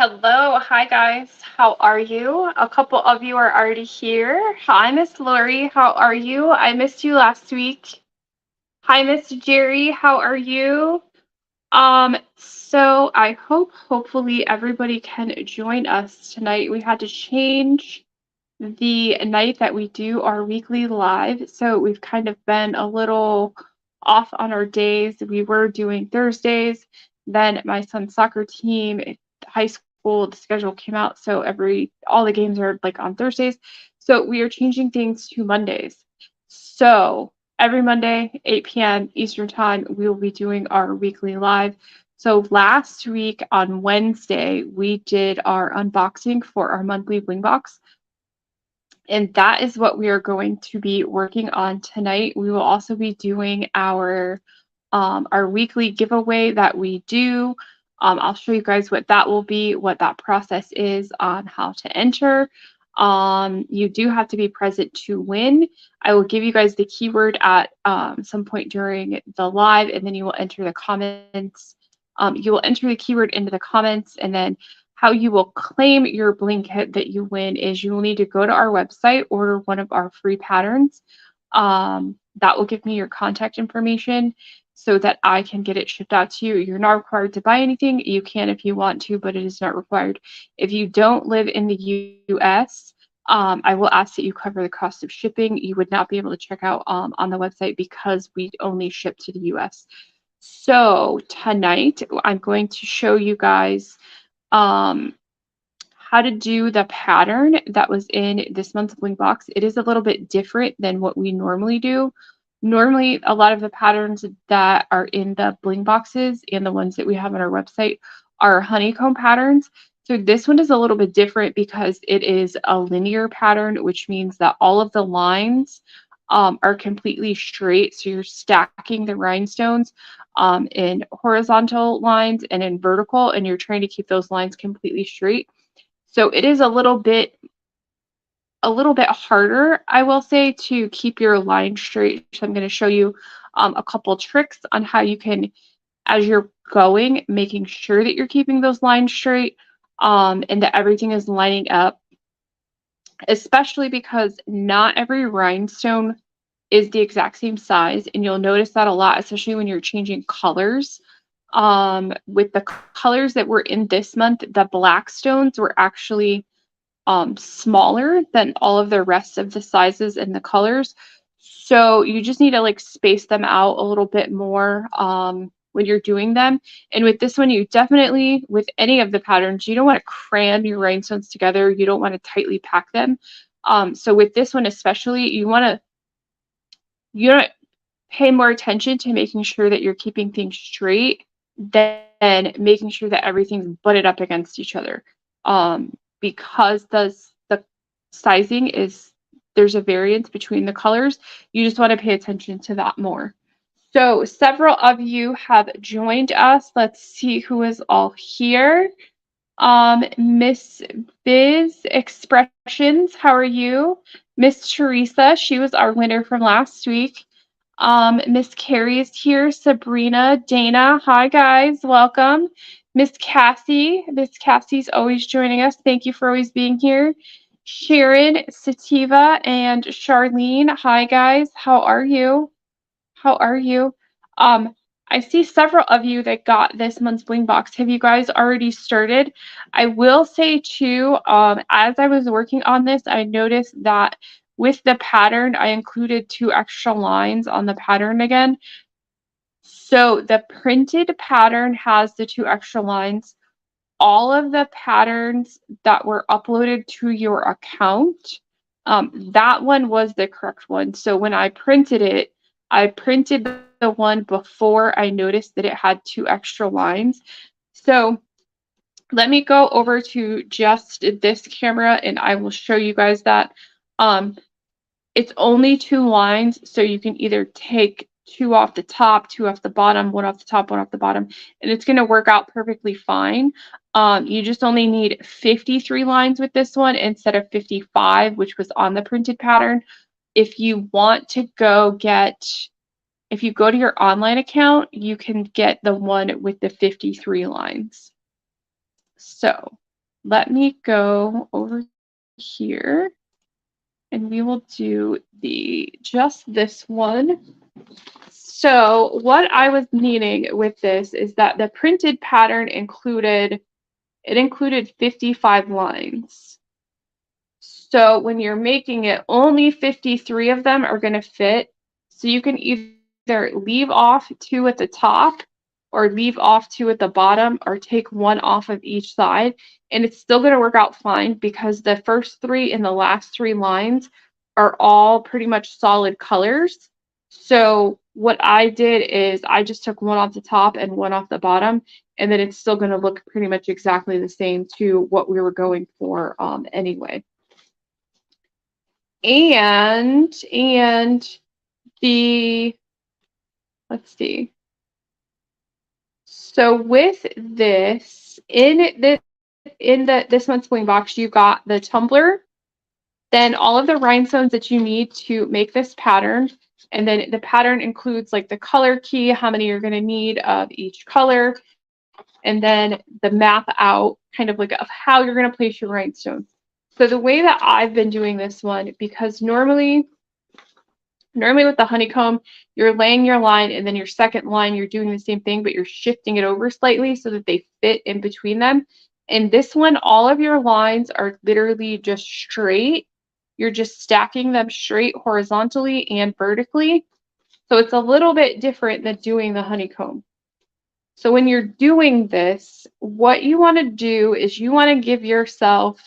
Hello, hi guys, how are you? A couple of you are already here. Hi, Miss Lori, how are you? I missed you last week. Hi, Miss Jerry, how are you? So I hopefully everybody can join us tonight. We had to change the night that we do our weekly live, so we've kind of been a little off on our days. We were doing Thursdays, then my son's soccer team, high school, the schedule came out, so all the games are like on Thursdays. So we are changing things to Mondays. So every Monday, 8 p.m. Eastern Time, we will be doing our weekly live. So last week on Wednesday, we did our unboxing for our monthly Bling box. And that is what we are going to be working on tonight. We will also be doing our weekly giveaway that we do. I'll show you guys what that will be, what that process is on how to enter. You do have to be present to win. I will give you guys the keyword at some point during the live, and then you will enter the comments. You will enter the keyword into the comments, and then how you will claim your Bling kit that you win is you will need to go to our website, order one of our free patterns. That will give me your contact information so that I can get it shipped out to you. You're not required to buy anything. You can if you want to, but it is not required. If you don't live in the US, I will ask that you cover the cost of shipping. You would not be able to check out on the website because we only ship to the US. So tonight, I'm going to show you guys how to do the pattern that was in this month's Bling box. It is a little bit different than what we normally do. Normally, a lot of the patterns that are in the Bling boxes and the ones that we have on our website are honeycomb patterns. So this one is a little bit different because it is a linear pattern, which means that all of the lines are completely straight. So you're stacking the rhinestones in horizontal lines and in vertical, and you're trying to keep those lines completely straight. So it is a little bit harder, I will say, to keep your line straight. So I'm going to show you a couple tricks on how you can, as you're going, making sure that you're keeping those lines straight and that everything is lining up, especially because not every rhinestone is the exact same size, and you'll notice that a lot, especially when you're changing colors. With the colors that were in this month, the black stones were actually smaller than all of the rest of the sizes and the colors. So you just need to like space them out a little bit more when you're doing them. And with this one, you definitely, with any of the patterns, you don't want to cram your rhinestones together. You don't want to tightly pack them. So with this one especially, you want to pay more attention to making sure that you're keeping things straight than making sure that everything's butted up against each other. Because the sizing is, there's a variance between the colors, you just want to pay attention to that more. So several of you have joined us. Let's see who is all here. Miss Biz Expressions, how are you? Miss Teresa, she was our winner from last week. Miss Carrie is here. Sabrina, Dana, hi guys, welcome. Miss Cassie's always joining us. Thank you for always being here. Sharon, Sativa, and Charlene, hi guys, how are you? How are you? I see several of you that got this month's Bling box. Have you guys already started? I will say too, as I was working on this, I noticed that with the pattern, I included 2 extra lines on the pattern again. So the printed pattern has the 2 extra lines. All of the patterns that were uploaded to your account, that one was the correct one. So when I printed it, I printed the one before I noticed that it had 2 extra lines. So let me go over to just this camera and I will show you guys that. It's only 2 lines, so you can either take 2 off the top, 2 off the bottom, 1 off the top, 1 off the bottom, and it's going to work out perfectly fine. You just only need 53 lines with this one instead of 55, which was on the printed pattern. If you want to if you go to your online account, you can get the one with the 53 lines. So let me go over here and we will do just this one. So what I was needing with this is that the printed pattern included 55 lines. So when you're making it, only 53 of them are going to fit. So you can either leave off 2 at the top or leave off 2 at the bottom or take 1 off of each side. And it's still going to work out fine because the first 3 and the last 3 lines are all pretty much solid colors. So what I did is I just took 1 off the top and 1 off the bottom, and then it's still going to look pretty much exactly the same to what we were going for anyway. And the, let's see. So with this, this month's Bling box, you got the tumbler, then all of the rhinestones that you need to make this pattern, and then the pattern includes like the color key, how many you're going to need of each color, and then the map out kind of like of how you're going to place your rhinestones. So the way that I've been doing this one, because normally with the honeycomb, you're laying your line and then your second line, you're doing the same thing, but you're shifting it over slightly so that they fit in between them. And this one, all of your lines are literally just straight. You're just stacking them straight horizontally and vertically. So it's a little bit different than doing the honeycomb. So when you're doing this, what you want to do is you want to give yourself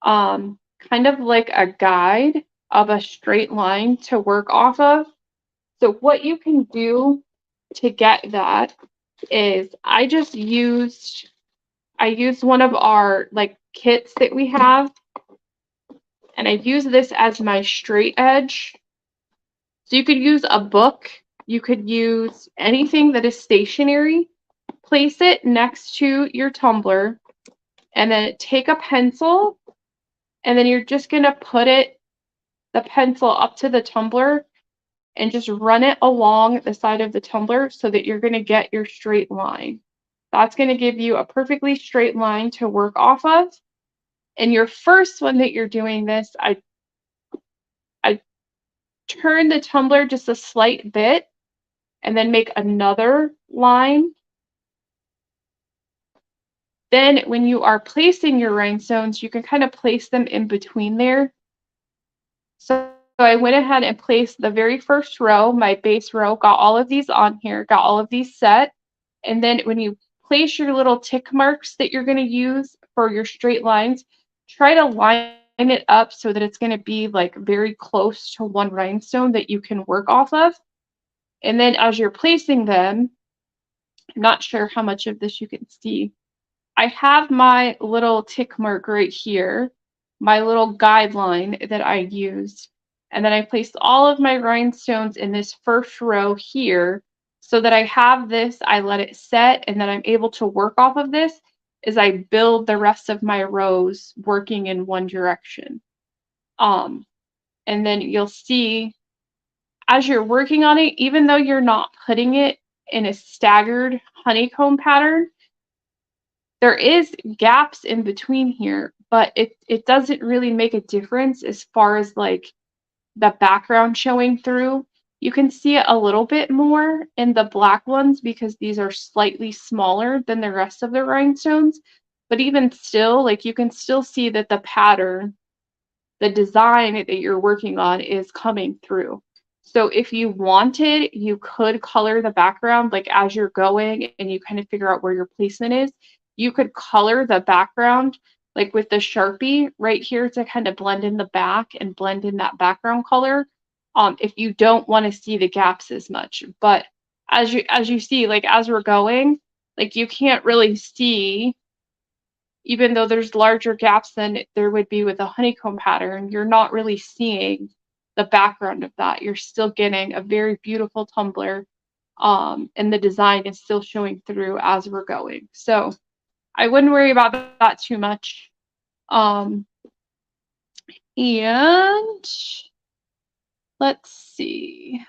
kind of like a guide of a straight line to work off of. So what you can do to get that is I used one of our like kits that we have, and I use this as my straight edge. So you could use a book, you could use anything that is stationary, place it next to your tumbler, and then take a pencil, and then you're just going to put the pencil up to the tumbler and just run it along the side of the tumbler so that you're going to get your straight line. That's going to give you a perfectly straight line to work off of. And your first one that you're doing this, I turn the tumbler just a slight bit and then make another line. Then when you are placing your rhinestones, you can kind of place them in between there. So I went ahead and placed the very first row, my base row, got all of these on here, got all of these set. And then when you place your little tick marks that you're going to use for your straight lines, try to line it up so that it's going to be like very close to one rhinestone that you can work off of. And then as you're placing them, I'm not sure how much of this you can see. I have my little tick mark right here, my little guideline that I used. And then I placed all of my rhinestones in this first row here so that I have this, I let it set, and then I'm able to work off of this as I build the rest of my rows working in one direction. And then you'll see as you're working on it, even though you're not putting it in a staggered honeycomb pattern, there is gaps in between here, but it doesn't really make a difference as far as like the background showing through. You can see it a little bit more in the black ones because these are slightly smaller than the rest of the rhinestones, but even still, like you can still see that the pattern, the design that you're working on is coming through. So if you wanted, you could color the background like as you're going and you kind of figure out where your placement is. You could color the background like with the Sharpie right here to kind of blend in the back and blend in that background color if you don't want to see the gaps as much. But as you see, like as we're going, like you can't really see, even though there's larger gaps than there would be with a honeycomb pattern, you're not really seeing the background of that. You're still getting a very beautiful tumbler, and the design is still showing through as we're going. So I wouldn't worry about that too much. And let's see.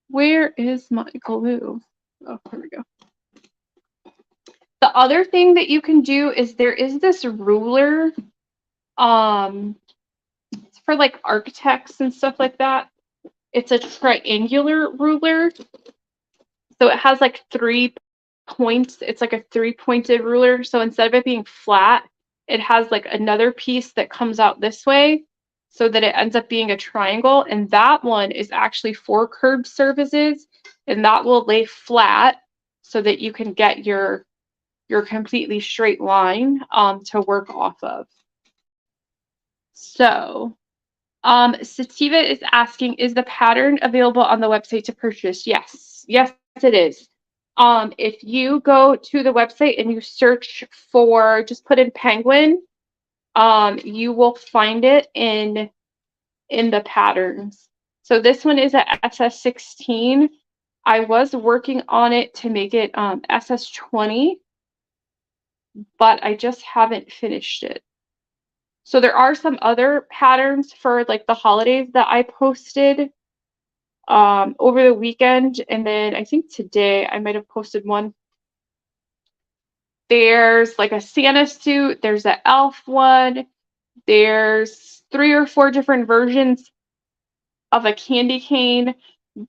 Where is my glue? Oh, here we go. The other thing that you can do is there is this ruler, it's for like architects and stuff like that. It's a triangular ruler. So it has like 3 points. It's like a 3-pointed ruler. So instead of it being flat, it has like another piece that comes out this way so that it ends up being a triangle. And that one is actually for curb surfaces, and that will lay flat so that you can get your completely straight line to work off of. So Sativa is asking, is the pattern available on the website to purchase? Yes. Yes, it is. If you go to the website and you search for, just put in penguin, you will find it in the patterns. So this one is at SS16. I was working on it to make it SS20, but I just haven't finished it. So there are some other patterns for like the holidays that I posted over the weekend, and then I think today I might have posted one. There's like a Santa suit, there's an elf one, there's 3 or 4 different versions of a candy cane.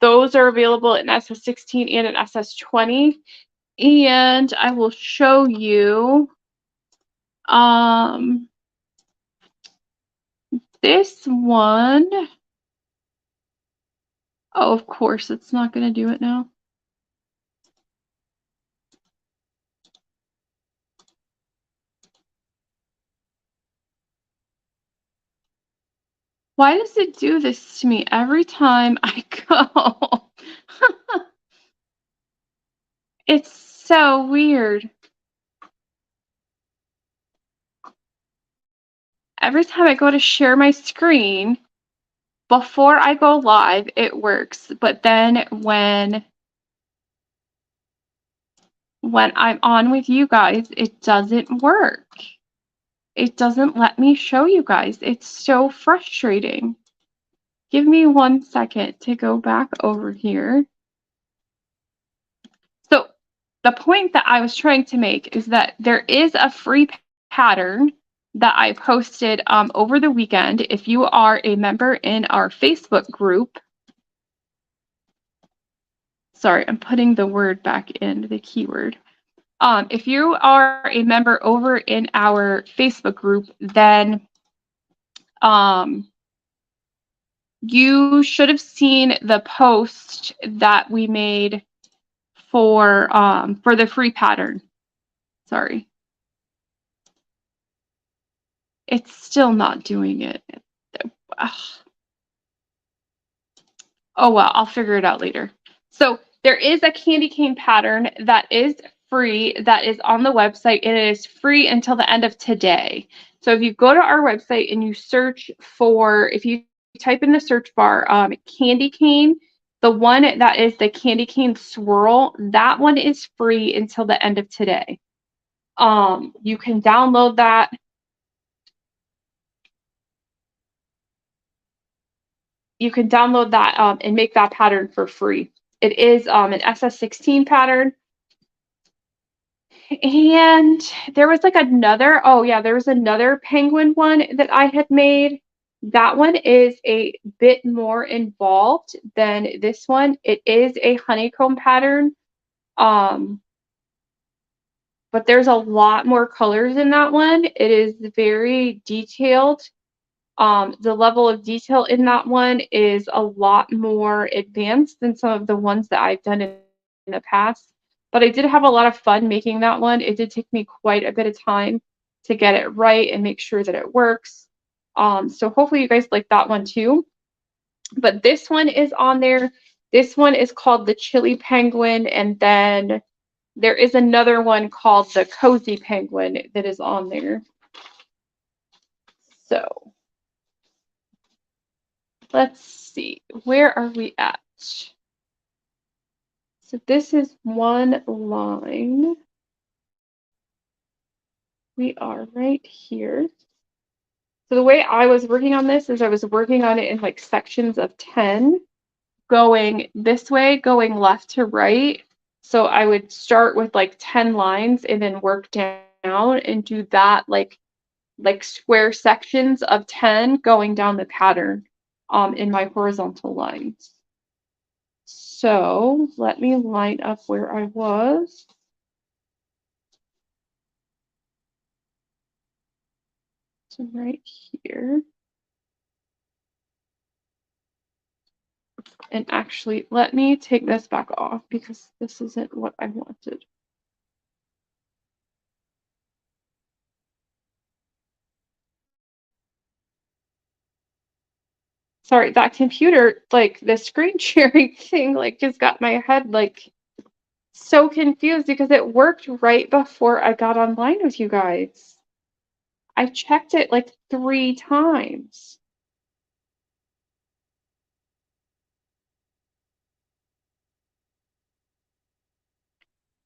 Those are available in SS16 and in SS20. And I will show you this one. Oh, of course, it's not going to do it now. Why does it do this to me every time I go? It's so weird. Every time I go to share my screen, before I go live, it works. But then when I'm on with you guys, it doesn't work. It doesn't let me show you guys. It's so frustrating. Give me 1 second to go back over here. So the point that I was trying to make is that there is a free pattern that I posted over the weekend. If you are a member in our Facebook group, sorry, I'm putting the word back in, the keyword. If you are a member over in our Facebook group, then you should have seen the post that we made for the free pattern. Sorry. It's still not doing it. Oh well, I'll figure it out later. So there is a candy cane pattern that is free, that is on the website, and it is free until the end of today. So if you go to our website and you search for, if you type in the search bar, candy cane, the one that is the candy cane swirl, that one is free until the end of today. You can download that. You can download that and make that pattern for free. It is an SS16 pattern. And there was like another, oh yeah, there was another penguin one that I had made. That one is a bit more involved than this one. It is a honeycomb pattern. But there's a lot more colors in that one. It is very detailed. The level of detail in that one is a lot more advanced than some of the ones that I've done in the past. But I did have a lot of fun making that one. It did take me quite a bit of time to get it right and make sure that it works. So hopefully you guys like that one too. But this one is on there. This one is called the Chili Penguin, and then there is another one called the Cozy Penguin that is on there. So let's see, where are we at? So this is one line. We are right here. So the way I was working on this is I was working on it in like sections of 10, going this way, going left to right. So I would start with like 10 lines and then work down and do that like square sections of 10 going down the pattern in my horizontal lines. So let me line up where I was. So right here. And actually, let me take this back off because this isn't what I wanted. Sorry, that computer, like the screen sharing thing, like just got my head like so confused because it worked right before I got online with you guys. I checked it like 3 times.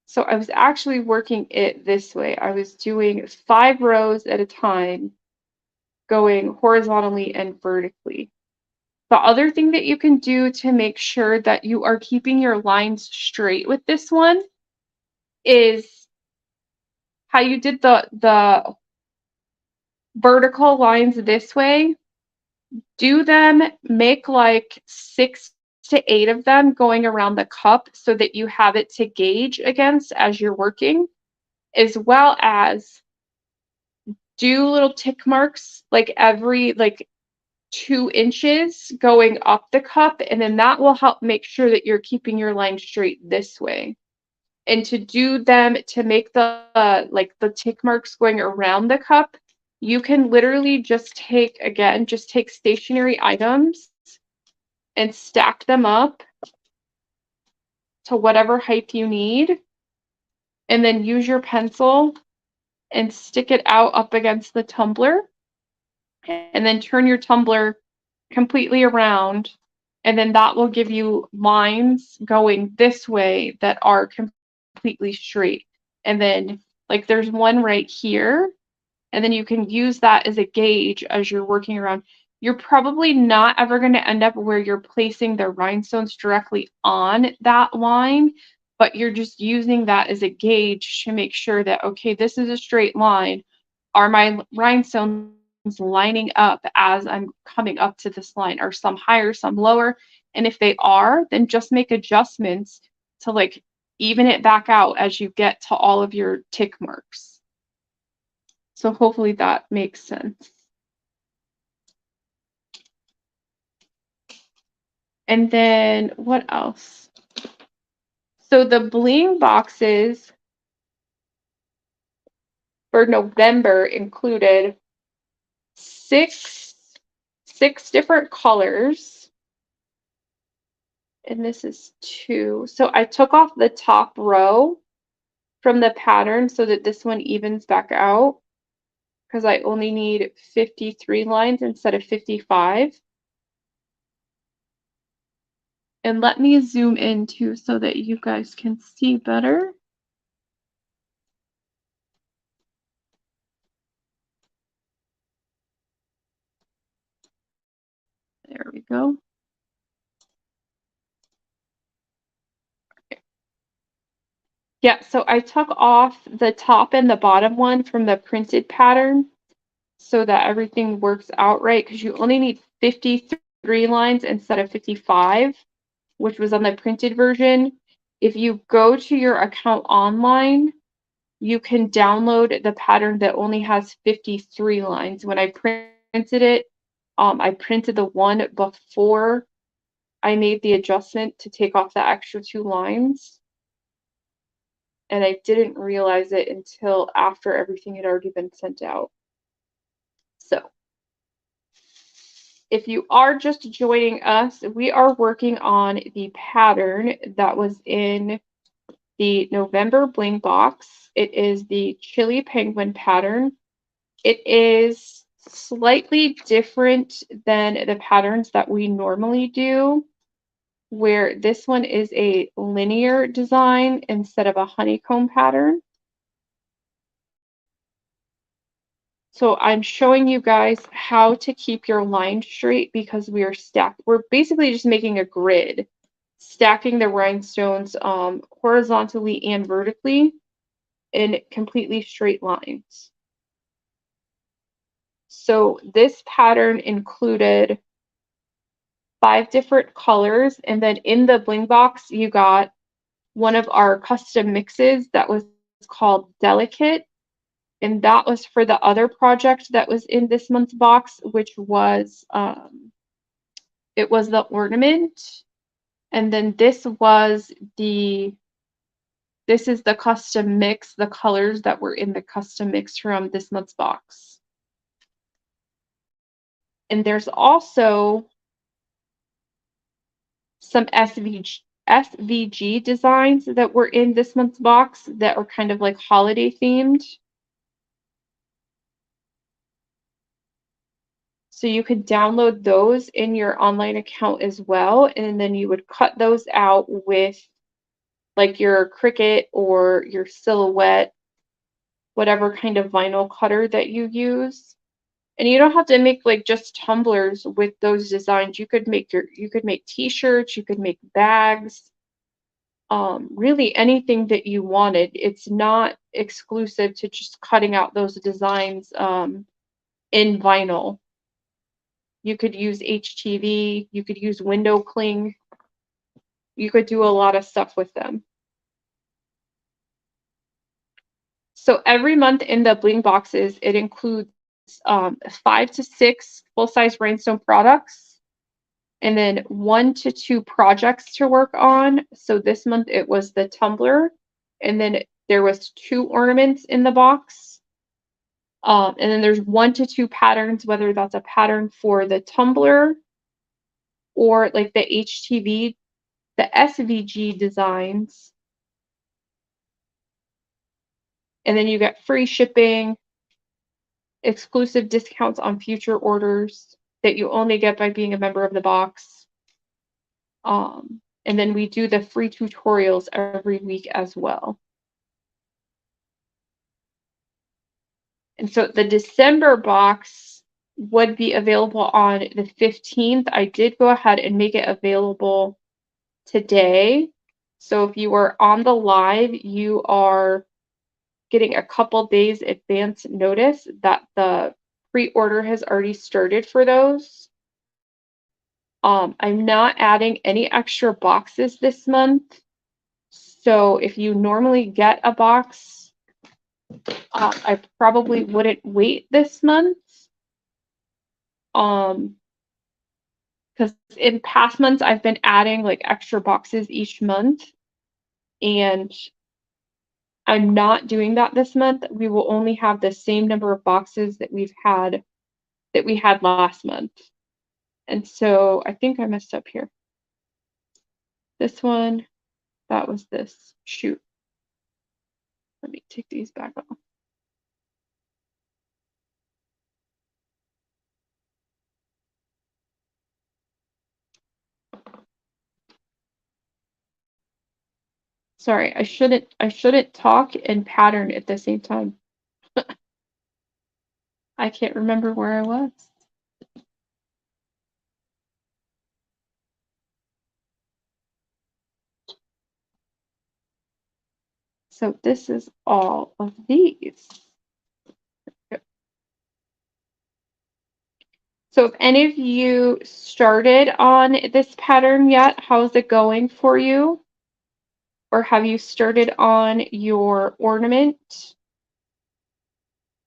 So I was actually working it this way. I was doing 5 rows at a time, going horizontally and vertically. The other thing that you can do to make sure that you are keeping your lines straight with this one is how you did the vertical lines this way. Do them, make like 6 to 8 of them going around the cup so that you have it to gauge against as you're working, as well as do little tick marks like every like 2 inches going up the cup, and then that will help make sure that you're keeping your line straight this way. And to do them to make the like the tick marks going around the cup, you can literally just take stationary items and stack them up to whatever height you need, and then use your pencil and stick it out up against the tumbler, and then turn your tumbler completely around, and then that will give you lines going this way that are completely straight. And then like there's one right here, and then you can use that as a gauge as you're working around. You're probably not ever going to end up where you're placing the rhinestones directly on that line, but you're just using that as a gauge to make sure that, okay, this is a straight line. Are my rhinestones lining up as I'm coming up to this line? Are some higher, some lower? And if they are, then just make adjustments to like even it back out as you get to all of your tick marks. So hopefully that makes sense. And then what else? So the bling boxes for November included six different colors. And this is 2. So I took off the top row from the pattern so that this one evens back out, because I only need 53 lines instead of 55. And let me zoom in too so that you guys can see better. There we go. Yeah, so I took off the top and the bottom one from the printed pattern so that everything works out right, because you only need 53 lines instead of 55, which was on the printed version. If you go to your account online, you can download the pattern that only has 53 lines. When I printed it, I printed the one before I made the adjustment to take off the extra 2 lines. And I didn't realize it until after everything had already been sent out. So if you are just joining us, we are working on the pattern that was in the November Bling box. It is the Chili Penguin pattern. It is slightly different than the patterns that we normally do, where this one is a linear design instead of a honeycomb pattern. So I'm showing you guys how to keep your line straight because we are stacked. We're basically just making a grid. stacking the rhinestones horizontally and vertically in completely straight lines. So this pattern included 5 different colors, and then in the bling box you got one of our custom mixes that was called Delicate, and that was for the other project that was in this month's box, which was it was the ornament, and then this is the custom mix, the colors that were in the custom mix from this month's box. And there's also some SVG designs that were in this month's box that are kind of like holiday themed. So you could download those in your online account as well, and then you would cut those out with like your Cricut or your Silhouette, whatever kind of vinyl cutter that you use. And you don't have to make like just tumblers with those designs. You could make t-shirts, you could make bags, really anything that you wanted. It's not exclusive to just cutting out those designs in vinyl. You could use HTV, you could use window cling, you could do a lot of stuff with them. So every month in the bling boxes, it includes 5 to 6 full-size rhinestone products, and then 1 to 2 projects to work on. So this month it was the tumbler, and then there was 2 ornaments in the box. And then there's 1 to 2 patterns, whether that's a pattern for the tumbler or like the HTV, the SVG designs. And then you get free shipping, exclusive discounts on future orders that you only get by being a member of the box. And then we do the free tutorials every week as well. And so the December box would be available on the 15th. I did go ahead and make it available today. So if you are on the live, you are getting a couple days advance notice that the pre-order has already started for those. I'm not adding any extra boxes this month. So if you normally get a box, I probably wouldn't wait this month. Because in past months, I've been adding like extra boxes each month, and I'm not doing that this month. We will only have the same number of boxes that we had last month. And so I think I messed up here. This one, that was this. Shoot. Let me take these back off. Sorry, I shouldn't talk and pattern at the same time. I can't remember where I was. So this is all of these. So if any of you started on this pattern yet, how's it going for you? Or have you started on your ornament?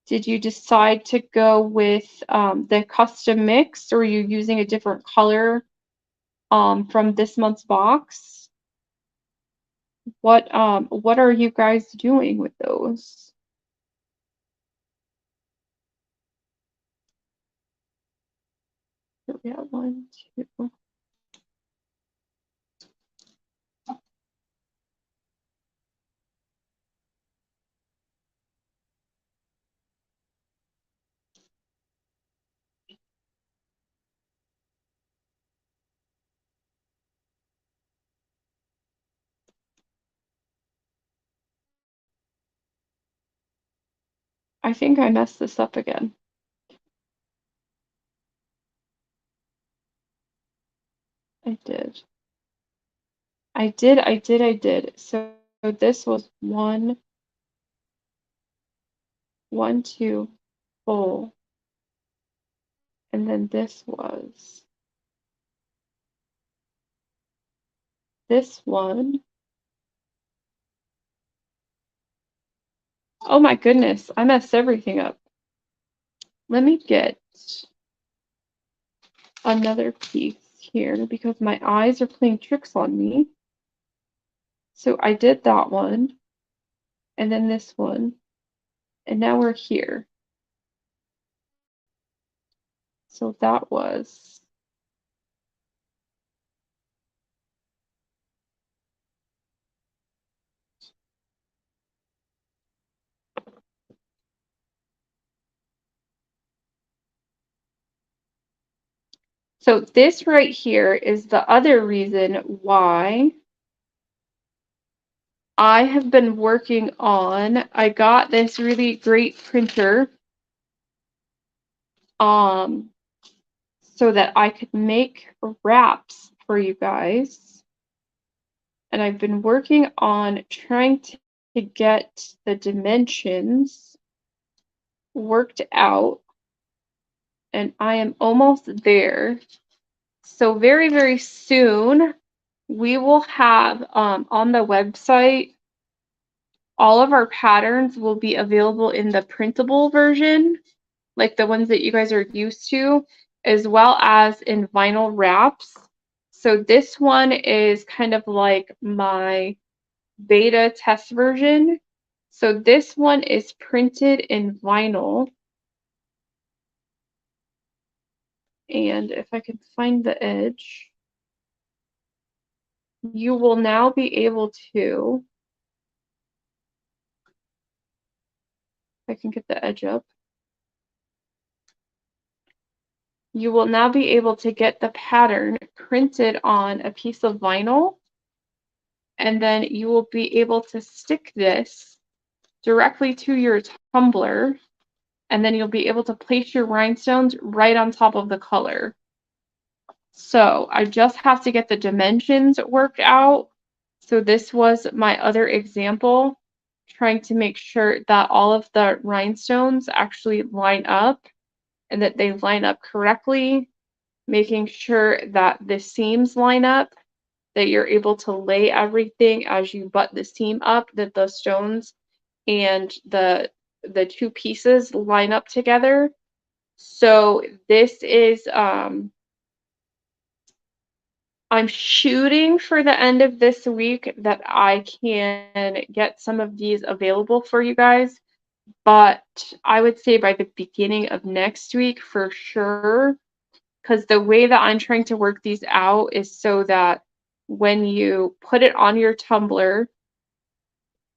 Did you decide to go with the custom mix, or are you using a different color from this month's box? What are you guys doing with those? Here we have 1, 2. I think I messed this up again. I did. I did. So this was one, two, full, and then this was this one. Oh my goodness, I messed everything up. Let me get another piece here because my eyes are playing tricks on me. So I did that one, and then this one, and now we're here. So that was so this right here is the other reason why I have been working on, I got this really great printer so that I could make wraps for you guys. And I've been working on trying to get the dimensions worked out, and I am almost there. So very, very soon we will have on the website, all of our patterns will be available in the printable version, like the ones that you guys are used to, as well as in vinyl wraps. So this one is kind of like my beta test version. So this one is printed in vinyl. And if I can find the edge, you will now be able to, if I can get the edge up, you will now be able to get the pattern printed on a piece of vinyl, and then you will be able to stick this directly to your tumbler, and then you'll be able to place your rhinestones right on top of the color. So I just have to get the dimensions worked out. So this was my other example, trying to make sure that all of the rhinestones actually line up and that they line up correctly, making sure that the seams line up, that you're able to lay everything as you butt the seam up, that the stones and the two pieces line up together. So this is I'm shooting for the end of this week that I can get some of these available for you guys, but I would say by the beginning of next week for sure, because the way that I'm trying to work these out is so that when you put it on your tumbler,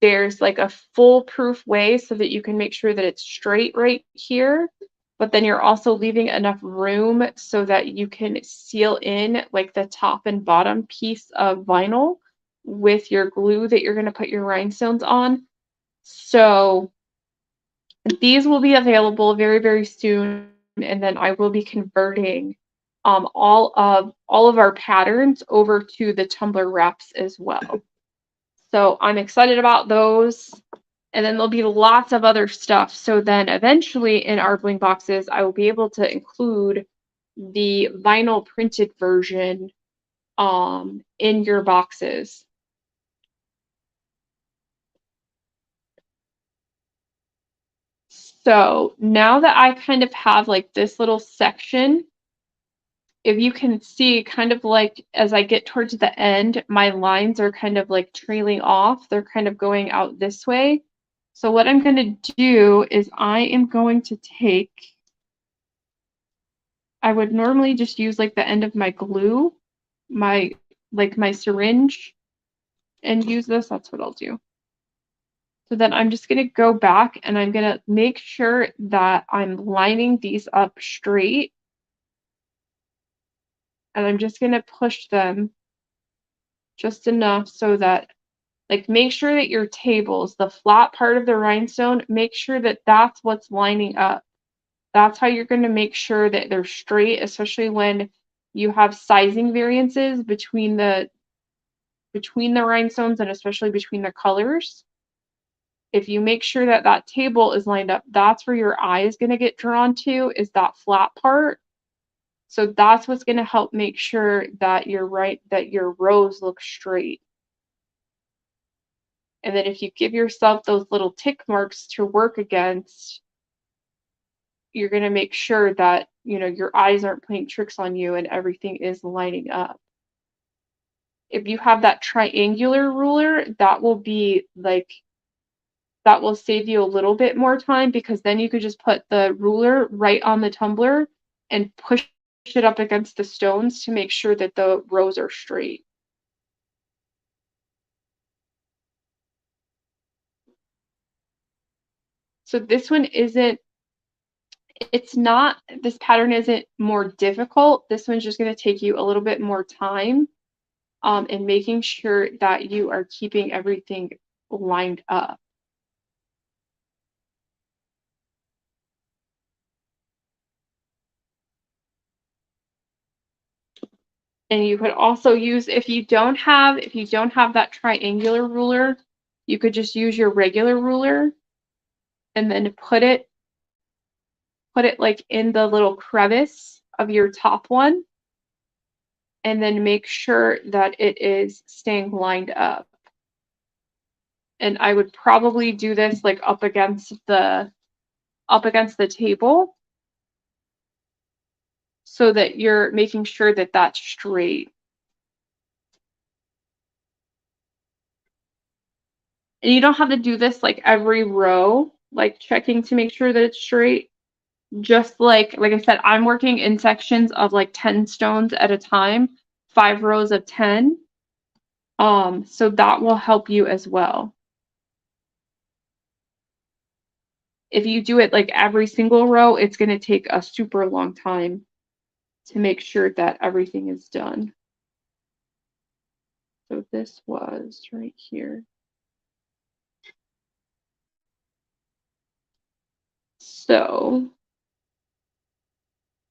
there's like a foolproof way so that you can make sure that it's straight right here, but then you're also leaving enough room so that you can seal in like the top and bottom piece of vinyl with your glue that you're going to put your rhinestones on. So these will be available very, very soon, and then I will be converting all of our patterns over to the tumbler wraps as well. So I'm excited about those. And then there'll be lots of other stuff. So then eventually in our bling boxes, I will be able to include the vinyl printed version in your boxes. So now that I kind of have like this little section, if you can see, kind of like as I get towards the end, my lines are kind of like trailing off. They're kind of going out this way. So what I'm going to do is I am going to take, I would normally just use like the end of my glue, my syringe, and use this. That's what I'll do. So then I'm just going to go back and I'm going to make sure that I'm lining these up straight. And I'm just going to push them just enough so that, like, make sure that your tables, the flat part of the rhinestone, make sure that that's what's lining up. That's how you're going to make sure that they're straight, especially when you have sizing variances between the between the rhinestones and especially between the colors. If you make sure that that table is lined up, that's where your eye is going to get drawn to, is that flat part. So that's what's going to help make sure that that your rows look straight. And then if you give yourself those little tick marks to work against, you're going to make sure that, you know, your eyes aren't playing tricks on you and everything is lining up. If you have that triangular ruler, that will save you a little bit more time, because then you could just put the ruler right on the tumbler and push it up against the stones to make sure that the rows are straight. So this one isn't, this pattern isn't more difficult. This one's just going to take you a little bit more time in making sure that you are keeping everything lined up. And you could also use, if you don't have that triangular ruler, you could just use your regular ruler and then put it like in the little crevice of your top one, and then make sure that it is staying lined up. And I would probably do this like up against the table, so that you're making sure that that's straight. And you don't have to do this like every row, like checking to make sure that it's straight. Just like I said, I'm working in sections of like 10 stones at a time, 5 rows of 10. So that will help you as well. If you do it like every single row, it's going to take a super long time to make sure that everything is done. So this was right here. So,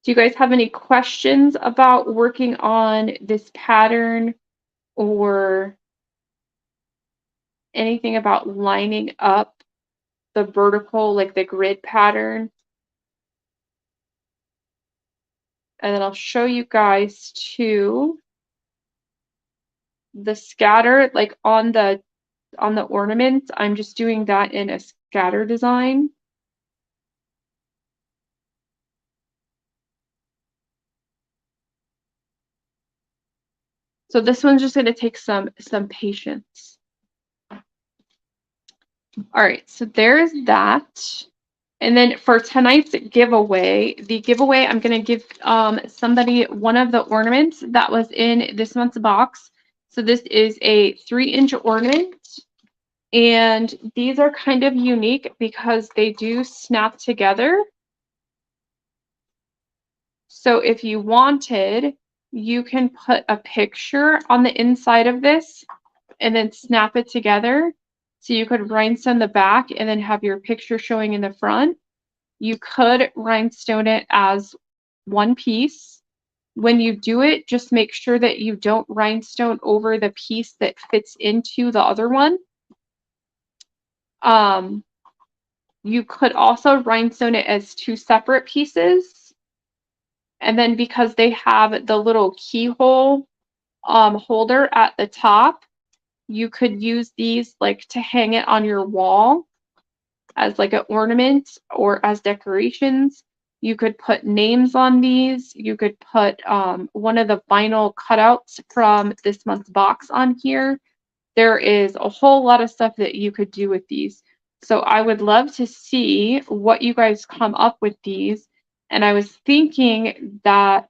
do you guys have any questions about working on this pattern, or anything about lining up the vertical, like the grid pattern? And then I'll show you guys too the scatter, like on the ornaments. I'm just doing that in a scatter design. So this one's just going to take some patience. All right, so there's that. And then for tonight's giveaway, I'm going to give somebody one of the ornaments that was in this month's box. So this is a 3-inch ornament. And these are kind of unique because they do snap together. So if you wanted, you can put a picture on the inside of this and then snap it together. So you could rhinestone the back and then have your picture showing in the front. You could rhinestone it as one piece. When you do it, just make sure that you don't rhinestone over the piece that fits into the other one. You could also rhinestone it as 2 separate pieces. And then because they have the little keyhole holder at the top, you could use these like to hang it on your wall as like an ornament or as decorations. You could put names on these. You could put one of the vinyl cutouts from this month's box on here. There is a whole lot of stuff that you could do with these. So I would love to see what you guys come up with these. And I was thinking that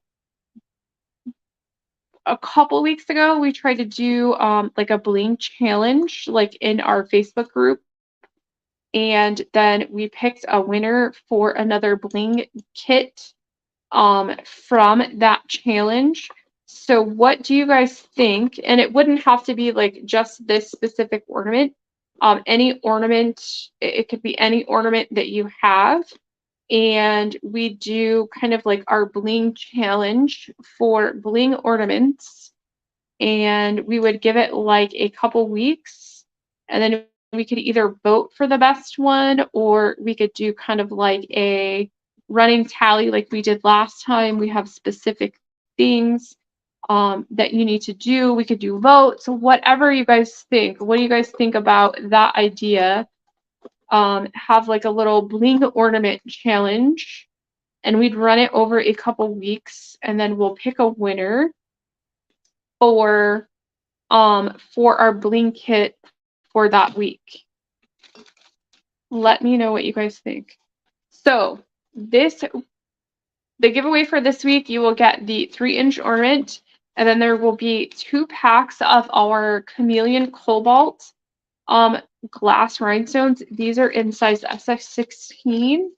a couple weeks ago, we tried to do like a bling challenge, like in our Facebook group. And then we picked a winner for another bling kit from that challenge. So what do you guys think? And it wouldn't have to be like just this specific ornament. Any ornament, it could be any ornament that you have. And we do kind of like our bling challenge for bling ornaments. and we would give it like a couple weeks, and then we could either vote for the best one, or we could do kind of like a running tally like we did last time. We have specific things that you need to do. We could do votes, whatever you guys think. What do you guys think about that idea? Have like a little bling ornament challenge, and we'd run it over a couple weeks, and then we'll pick a winner for our bling kit for that week. Let me know what you guys think. So the giveaway for this week, you will get the 3-inch ornament, and then there will be 2 packs of our chameleon cobalt glass rhinestones. These are in size SF16,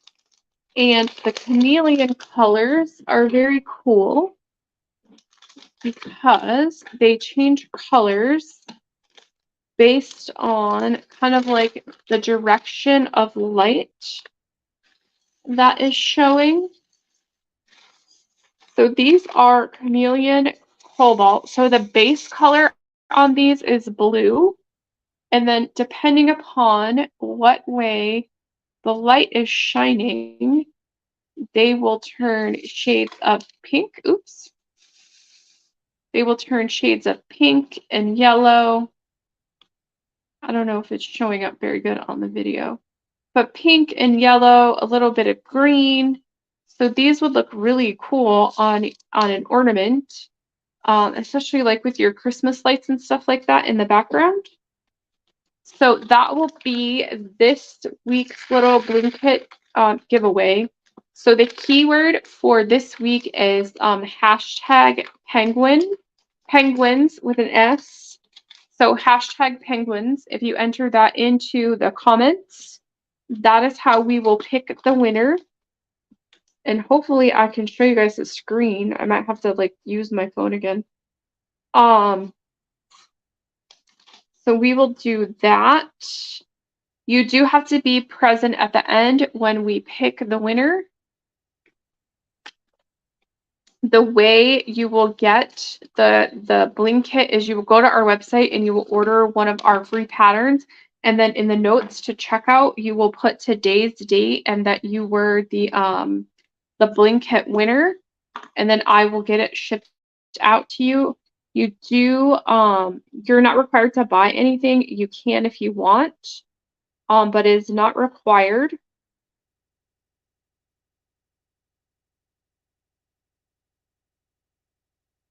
and the chameleon colors are very cool because they change colors based on kind of like the direction of light that is showing. So these are chameleon cobalt. So the base color on these is blue, and then depending upon what way the light is shining, they will turn shades of pink. Oops. They will turn shades of pink and yellow. I don't know if it's showing up very good on the video, but pink and yellow, a little bit of green. So these would look really cool on an ornament, especially like with your Christmas lights and stuff like that in the background. So that will be this week's little bling kit giveaway. So the keyword for this week is hashtag penguins with an S. So hashtag penguins. If you enter that into the comments, that is how we will pick the winner. And hopefully I can show you guys the screen. I might have to like use my phone again. So we will do that. You do have to be present at the end when we pick the winner. The way you will get the bling kit is you will go to our website and you will order one of our free patterns, and then in the notes to checkout you will put today's date and that you were the bling kit winner, and then I will get it shipped out to you. You do you're not required to buy anything. You can if you want, but it is not required.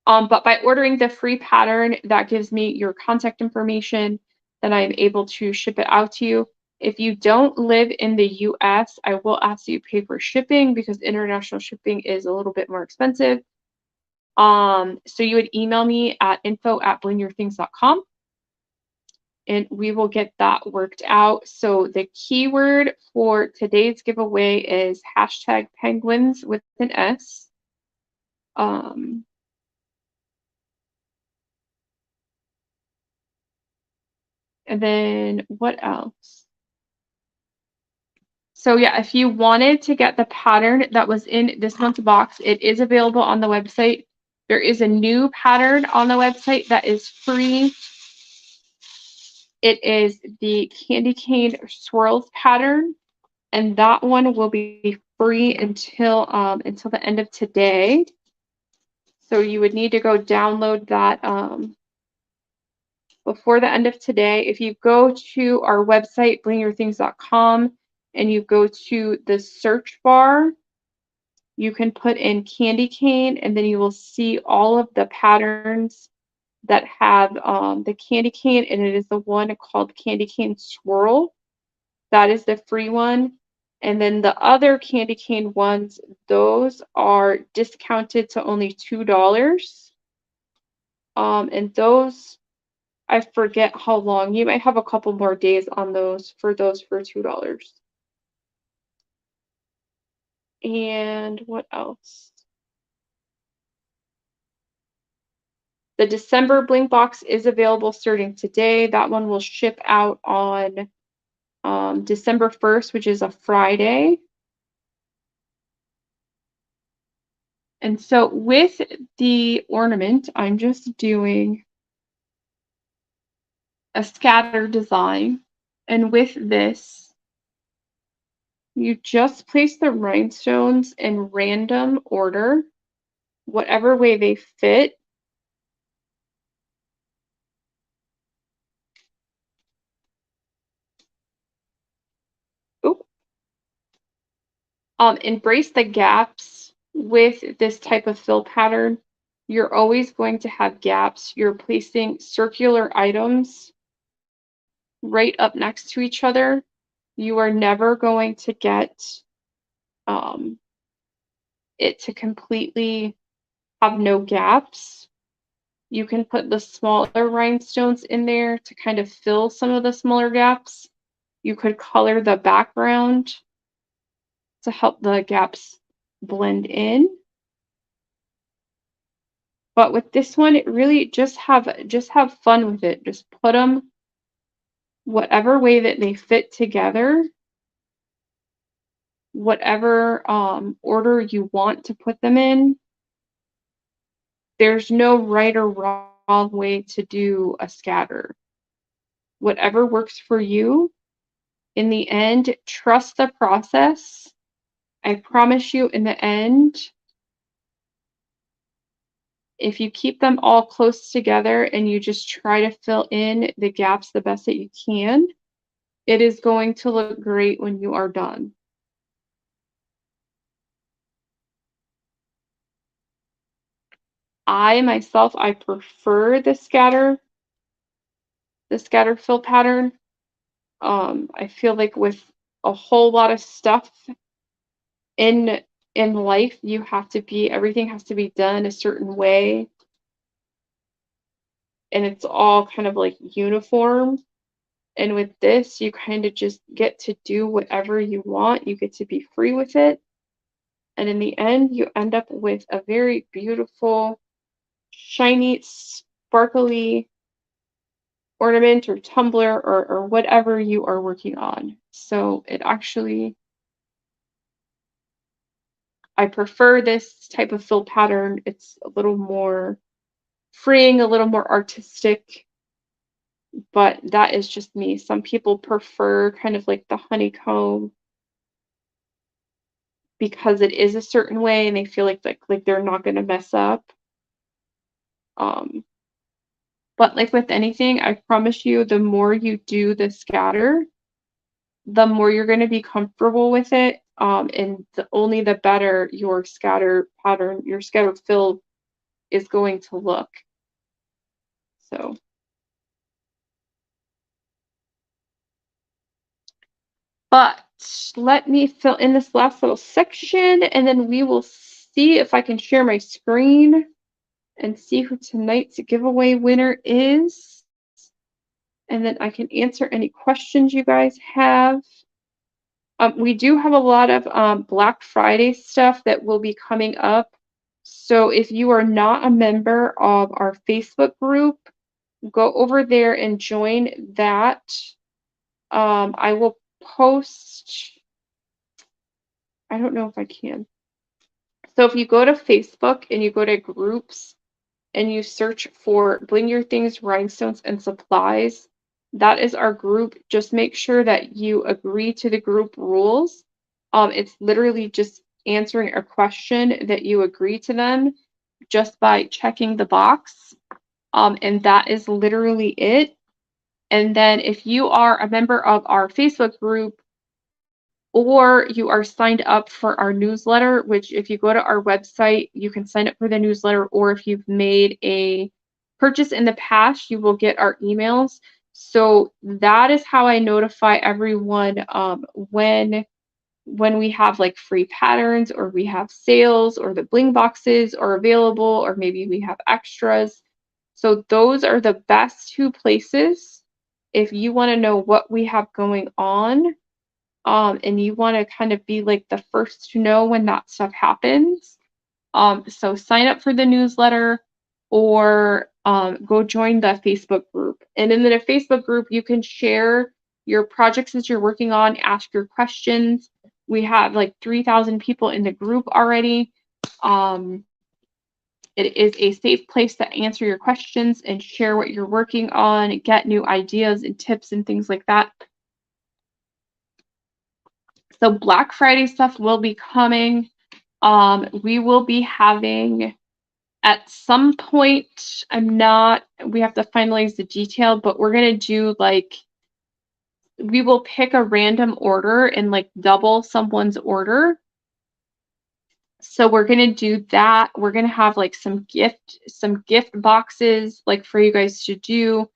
But by ordering the free pattern, that gives me your contact information, then I am able to ship it out to you. If you don't live in the US, I will ask that you pay for shipping because international shipping is a little bit more expensive. So you would email me at info@blingyourthings.com, and we will get that worked out. So the keyword for today's giveaway is hashtag penguins with an S. And then what else? So yeah, if you wanted to get the pattern that was in this month's box, it is available on the website. There is a new pattern on the website that is free. It is the candy cane swirls pattern, and that one will be free until the end of today. So you would need to go download that before the end of today. If you go to our website, blingyourthings.com, and you go to the search bar, you can put in candy cane, and then you will see all of the patterns that have the candy cane, and it is the one called candy cane swirl. That is the free one. And then the other candy cane ones, those are discounted to only $2. And those, I forget how long. You might have a couple more days on those for $2. And what else? The December Bling box is available starting today. That one will ship out on December 1st, which is a Friday. And so with the ornament, I'm just doing a scatter design. And with this, you just place the rhinestones in random order, whatever way they fit. Oop. Embrace the gaps with this type of fill pattern. You're always going to have gaps. You're placing circular items right up next to each other. You are never going to get it to completely have no gaps. You can put the smaller rhinestones in there to kind of fill some of the smaller gaps. You could color the background to help the gaps blend in. But with this one, it really just have fun with it. Just put them whatever way that they fit together, whatever order you want to put them in. There's no right or wrong way to do a scatter. Whatever works for you. In the end, trust the process. I promise you, in the end, if you keep them all close together and you just try to fill in the gaps the best that you can, it is going to look great when you are done. I myself, I prefer the scatter fill pattern. I feel like with a whole lot of stuff in life, everything has to be done a certain way, and it's all kind of like uniform. And with this, you kind of just get to do whatever you want. You get to be free with it. And in the end, you end up with a very beautiful, shiny, sparkly ornament or tumbler or whatever you are working on. So it actually, I prefer this type of fill pattern. It's a little more freeing, a little more artistic, but that is just me. Some people prefer kind of like the honeycomb because it is a certain way and they feel like they're not going to mess up. But like with anything, I promise you, the more you do the scatter, the more you're going to be comfortable with it, and only the better your scatter pattern, your scatter fill is going to look. So, but let me fill in this last little section, and then we will see if I can share my screen and see who tonight's giveaway winner is. And then I can answer any questions you guys have. We do have a lot of Black Friday stuff that will be coming up. So if you are not a member of our Facebook group, go over there and join that. I will post, I don't know if I can. So if you go to Facebook and you go to groups and you search for Bling Your Things, Rhinestones, and Supplies, that is our group. Just make sure that you agree to the group rules. It's literally just answering a question that you agree to them just by checking the box. And that is literally it. And then if you are a member of our Facebook group or you are signed up for our newsletter, which if you go to our website, you can sign up for the newsletter, or if you've made a purchase in the past, you will get our emails. So that is how I notify everyone when we have like free patterns, or we have sales, or the bling boxes are available, or maybe we have extras. So those are the best two places if you want to know what we have going on, and you want to kind of be like the first to know when that stuff happens. So sign up for the newsletter, or go join the Facebook group. And in the Facebook group, you can share your projects that you're working on, ask your questions. We have like 3,000 people in the group already. It is a safe place to answer your questions and share what you're working on, get new ideas and tips and things like that. So Black Friday stuff will be coming. We will be having at some point, we have to finalize the detail, but we're going to do like, we will pick a random order and like double someone's order. So we're going to do that. We're going to have like some gift boxes like for you guys to do,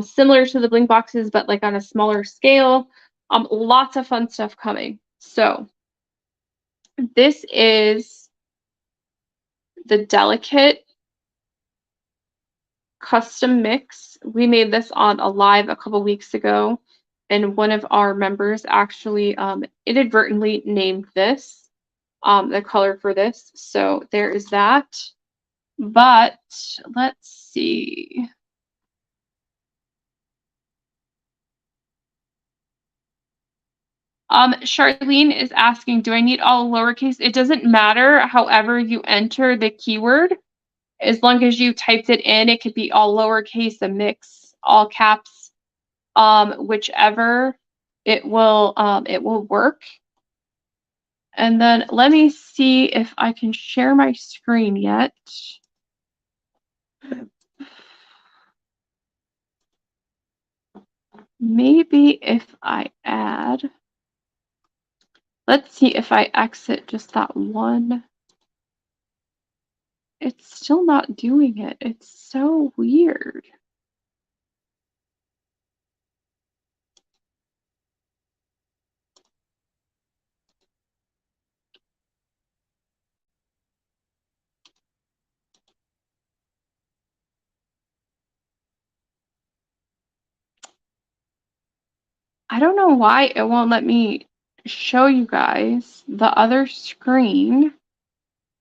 similar to the Bling boxes, but like on a smaller scale. Lots of fun stuff coming. So this is the Delicate custom mix. We made this on a live a couple weeks ago, and one of our members actually inadvertently named this the color for this. So there is that. But let's see. Charlene is asking, do I need all lowercase? It doesn't matter however you enter the keyword. As long as you typed it in, it could be all lowercase, a mix, all caps, whichever, it will work. And then let me see if I can share my screen yet. Maybe if I add, let's see if I exit just that one. It's still not doing it. It's so weird. I don't know why it won't let me show you guys the other screen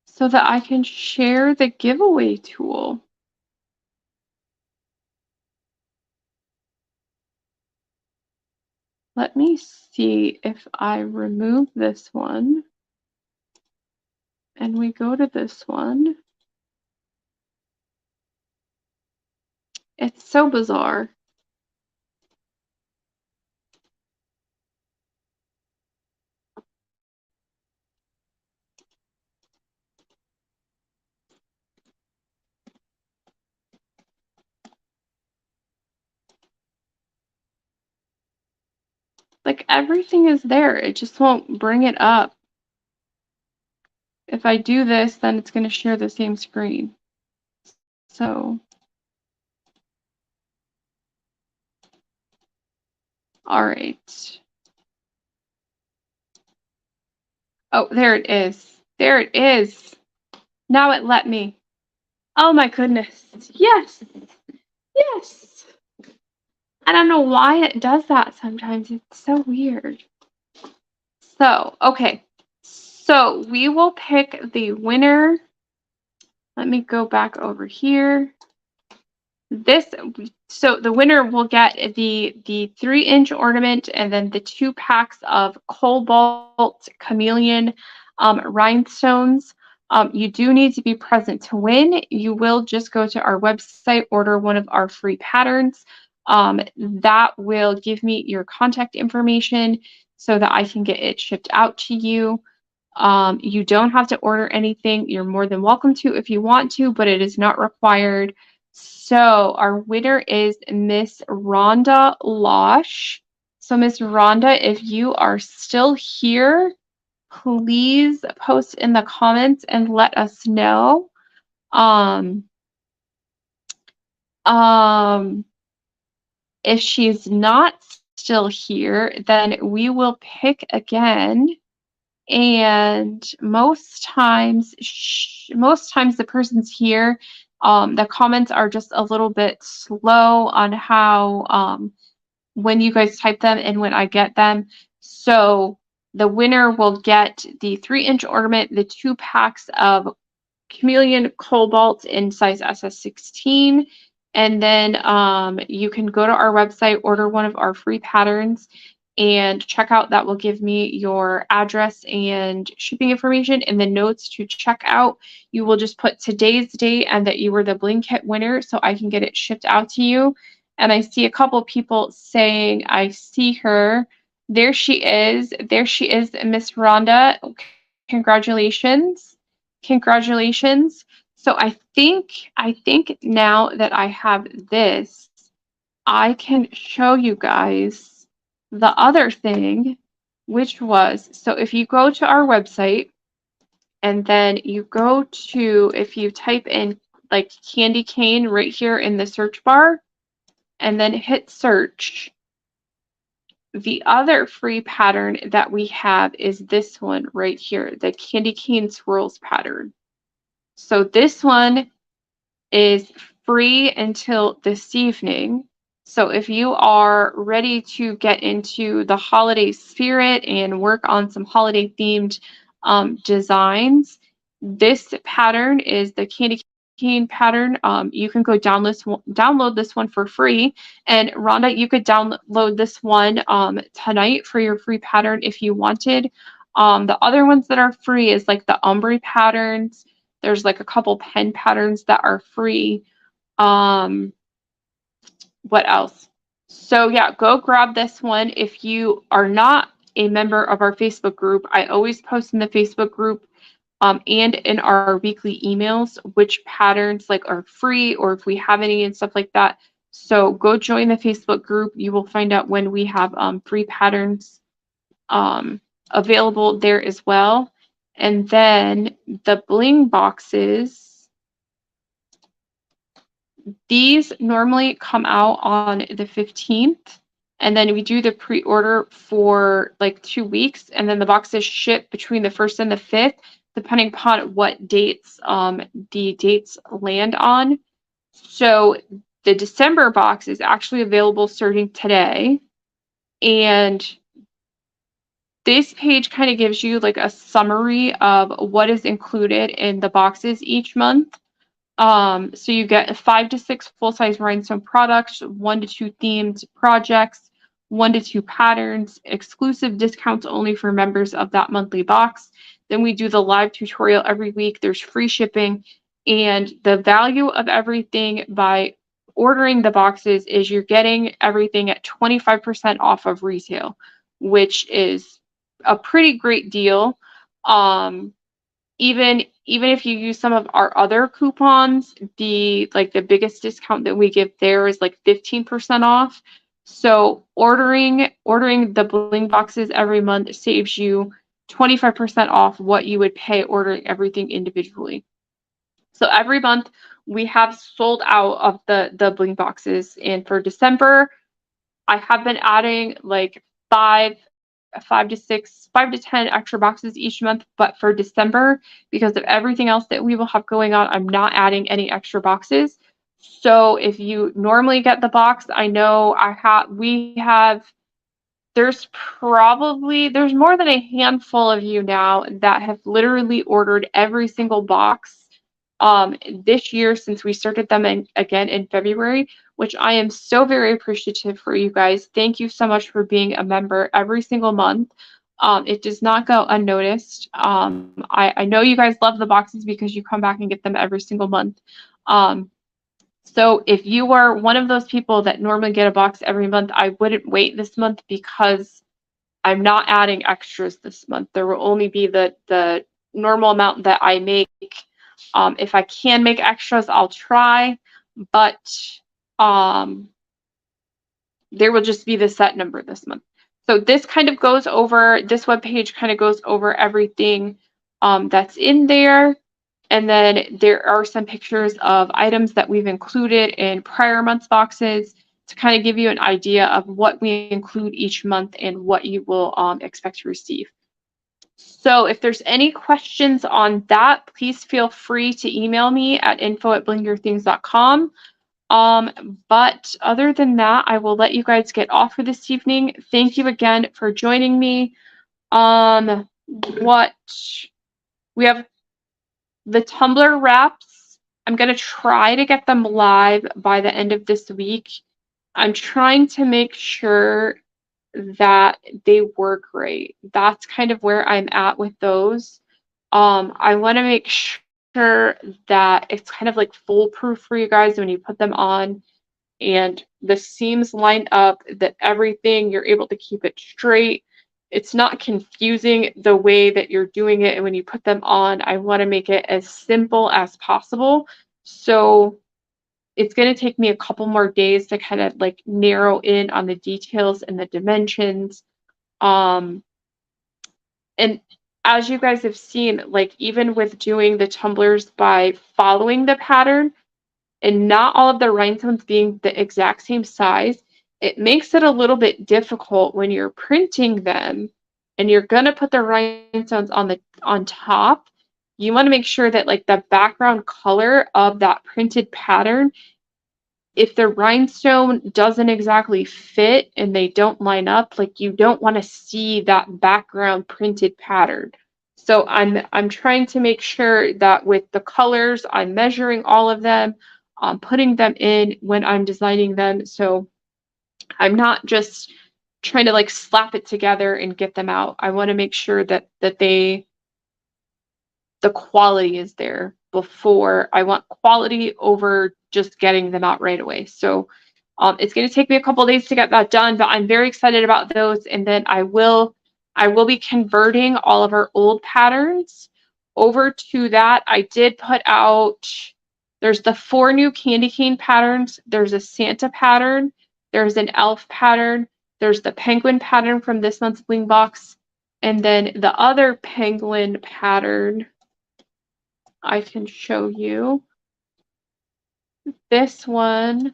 so that I can share the giveaway tool. Let me see if I remove this one and we go to this one. It's so bizarre. Like everything is there. It just won't bring it up. If I do this, then it's going to share the same screen. So, all right. Oh, there it is. There it is. Now it let me. Oh my goodness. Yes. Yes. I don't know why it does that sometimes. It's so weird. So, okay. So we will pick the winner. Let me go back over here. So the winner will get the 3-inch ornament and then the 2 packs of cobalt chameleon rhinestones. You do need to be present to win. You will just go to our website, order one of our free patterns. That will give me your contact information so that I can get it shipped out to you. You don't have to order anything. You're more than welcome to if you want to, but it is not required. So our winner is Miss Rhonda Losh. So Miss Rhonda, if you are still here, please post in the comments and let us know. If she's not still here, then we will pick again. And most times the person's here. The comments are just a little bit slow on how when you guys type them and when I get them. So the winner will get the 3-inch ornament, the 2 packs of chameleon cobalt in size SS16. And then you can go to our website, order one of our free patterns, and checkout. That will give me your address and shipping information. In the notes to checkout, you will just put today's date and that you were the Bling Kit winner so I can get it shipped out to you. And I see a couple people saying, I see her. There she is. There she is, Miss Rhonda. Congratulations. Congratulations. So I think now that I have this, I can show you guys the other thing, which was, so if you go to our website and then you go to, if you type in like candy cane right here in the search bar and then hit search, the other free pattern that we have is this one right here, the candy cane swirls pattern. So this one is free until this evening. So if you are ready to get into the holiday spirit and work on some holiday themed designs, this pattern is the candy cane pattern. You can go download this one for free. And Rhonda, you could download this one tonight for your free pattern if you wanted. The other ones that are free is like the ombre patterns. There's like a couple pen patterns that are free. What else? So yeah, go grab this one. If you are not a member of our Facebook group, I always post in the Facebook group and in our weekly emails which patterns like are free or if we have any and stuff like that. So go join the Facebook group. You will find out when we have free patterns available there as well. And then the bling boxes, these normally come out on the 15th, and then we do the pre-order for like 2 weeks, and then the boxes ship between the 1st and the 5th, depending upon what dates the dates land on. So the December box is actually available starting today, and this page kind of gives you like a summary of what is included in the boxes each month. So you get 5 to 6 full-size rhinestone products, 1 to 2 themed projects, 1 to 2 patterns, exclusive discounts only for members of that monthly box. Then we do the live tutorial every week. There's free shipping, and the value of everything by ordering the boxes is you're getting everything at 25% off of retail, which is a pretty great deal. Even if you use some of our other coupons, the biggest discount that we give there is like 15% off. So ordering the bling boxes every month saves you 25% off what you would pay ordering everything individually. So every month we have sold out of the bling boxes, and for December I have been adding like 5 to 10 extra boxes each month. But for December, because of everything else that we will have going on, I'm not adding any extra boxes. So if you normally get the box, I know there's more than a handful of you now that have literally ordered every single box this year since we started them again in February, which I am so very appreciative for you guys. Thank you so much for being a member every single month. It does not go unnoticed. I know you guys love the boxes because you come back and get them every single month. So if you are one of those people that normally get a box every month, I wouldn't wait this month because I'm not adding extras this month. There will only be the normal amount that I make. If I can make extras, I'll try, but there will just be the set number this month. So this webpage kind of goes over everything that's in there. And then there are some pictures of items that we've included in prior month's boxes to kind of give you an idea of what we include each month and what you will expect to receive. So if there's any questions on that, please feel free to email me at info@blingyourthings.com. But other than that, I will let you guys get off for this evening. Thank you again for joining me. We have the tumbler wraps. I'm going to try to get them live by the end of this week. I'm trying to make sure that they work right. That's kind of where I'm at with those. I want to make sure that it's kind of like foolproof for you guys when you put them on and the seams line up, that everything, you're able to keep it straight. It's not confusing the way that you're doing it. And when you put them on, I want to make it as simple as possible. So it's going to take me a couple more days to kind of like narrow in on the details and the dimensions. Um, and as you guys have seen, like even with doing the tumblers by following the pattern, and not all of the rhinestones being the exact same size, it makes it a little bit difficult when you're printing them and you're going to put the rhinestones on top. You want to make sure that like the background color of that printed pattern, if the rhinestone doesn't exactly fit and they don't line up, like you don't want to see that background printed pattern. So I'm trying to make sure that with the colors, I'm measuring all of them, putting them in when I'm designing them. So I'm not just trying to like slap it together and get them out. I want to make sure that the quality is there before. I want quality over just getting them out right away. So it's going to take me a couple days to get that done, but I'm very excited about those. And then I will be converting all of our old patterns over to that. I did put out, there's the 4 new candy cane patterns. There's a Santa pattern. There's an elf pattern. There's the penguin pattern from this month's Bling box. And then the other penguin pattern, I can show you. This one,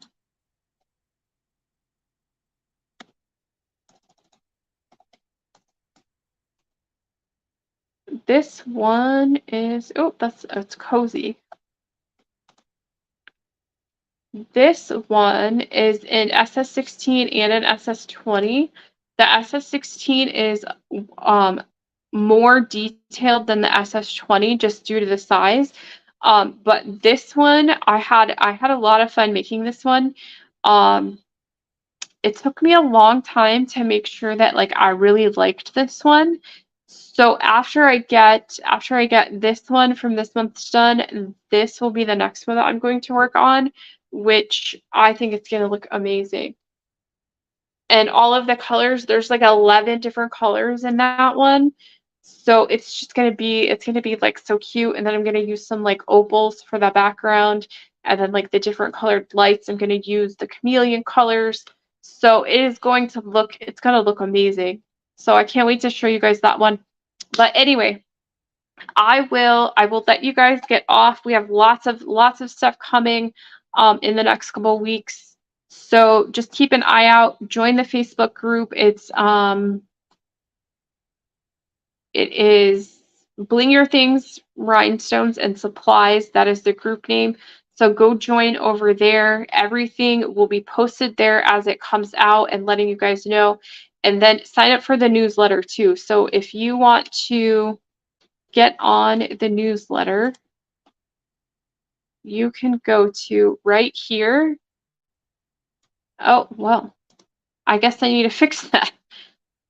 is, oh, it's cozy. This one is in SS16 and an SS20. The SS16 is more detailed than the SS20 just due to the size. But this one, I had a lot of fun making this one. It took me a long time to make sure that like I really liked this one. So after I get this one from this month's done, this will be the next one that I'm going to work on, which I think it's going to look amazing. And all of the colors, there's like 11 different colors in that one. So it's just going to be, like so cute. And then I'm going to use some like opals for the background. And then like the different colored lights, I'm going to use the chameleon colors. So it is going to look, it's going to look amazing. So I can't wait to show you guys that one. But anyway, I will let you guys get off. We have lots of stuff coming in the next couple of weeks. So just keep an eye out. Join the Facebook group. It is Bling Your Things, Rhinestones and Supplies. That is the group name. So go join over there. Everything will be posted there as it comes out and letting you guys know. And then sign up for the newsletter too. So if you want to get on the newsletter, you can go to right here. Oh, well, I guess I need to fix that.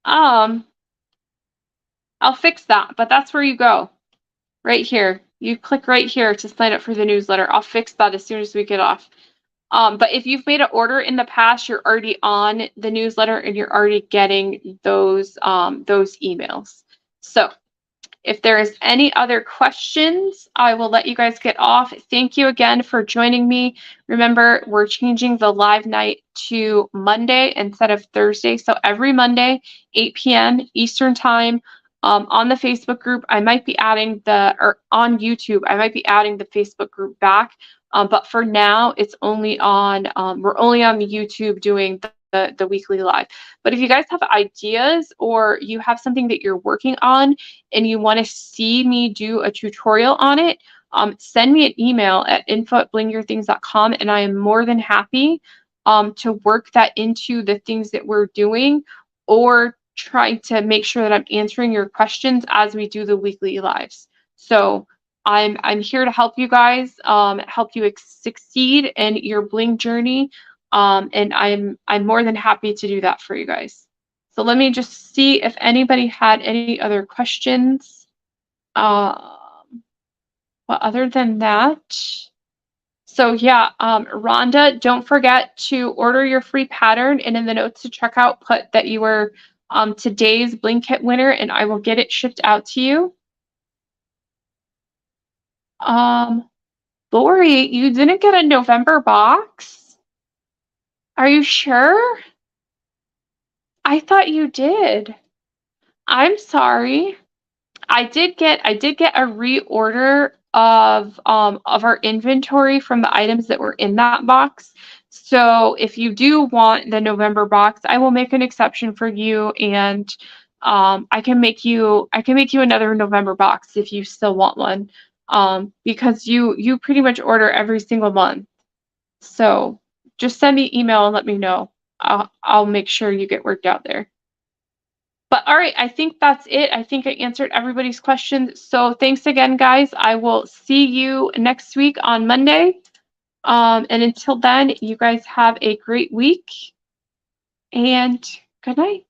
I'll fix that, but that's where you go. Right here. You click right here to sign up for the newsletter. I'll fix that as soon as we get off. But if you've made an order in the past, you're already on the newsletter and you're already getting those emails. So if there is any other questions, I will let you guys get off. Thank you again for joining me. Remember, we're changing the live night to Monday instead of Thursday. So every Monday, 8 p.m. Eastern time, on the Facebook group, I might be adding or on YouTube, I might be adding the Facebook group back. But for now, it's only on, we're only on the YouTube doing the weekly live. But if you guys have ideas or you have something that you're working on and you want to see me do a tutorial on it, send me an email at info@blingyourthings.com and I am more than happy to work that into the things that we're doing or trying to make sure that I'm answering your questions as we do the weekly lives. So I'm here to help you guys, help you succeed in your Bling journey. And I'm more than happy to do that for you guys. So let me just see if anybody had any other questions. But other than that, so yeah, Rhonda, don't forget to order your free pattern, and in the notes to checkout, put that you were today's Bling Kit winner, and I will get it shipped out to you. Lori, you didn't get a November box? Are you sure? I thought you did. I'm sorry. I did get a reorder of our inventory from the items that were in that box. So if you do want the November box, I will make an exception for you, and I can make you another November box if you still want one. Because you pretty much order every single month. So just send me email and let me know. I'll make sure you get worked out there. But all right, I think that's it. I think I answered everybody's questions. So thanks again, guys. I will see you next week on Monday. And until then, you guys have a great week and good night.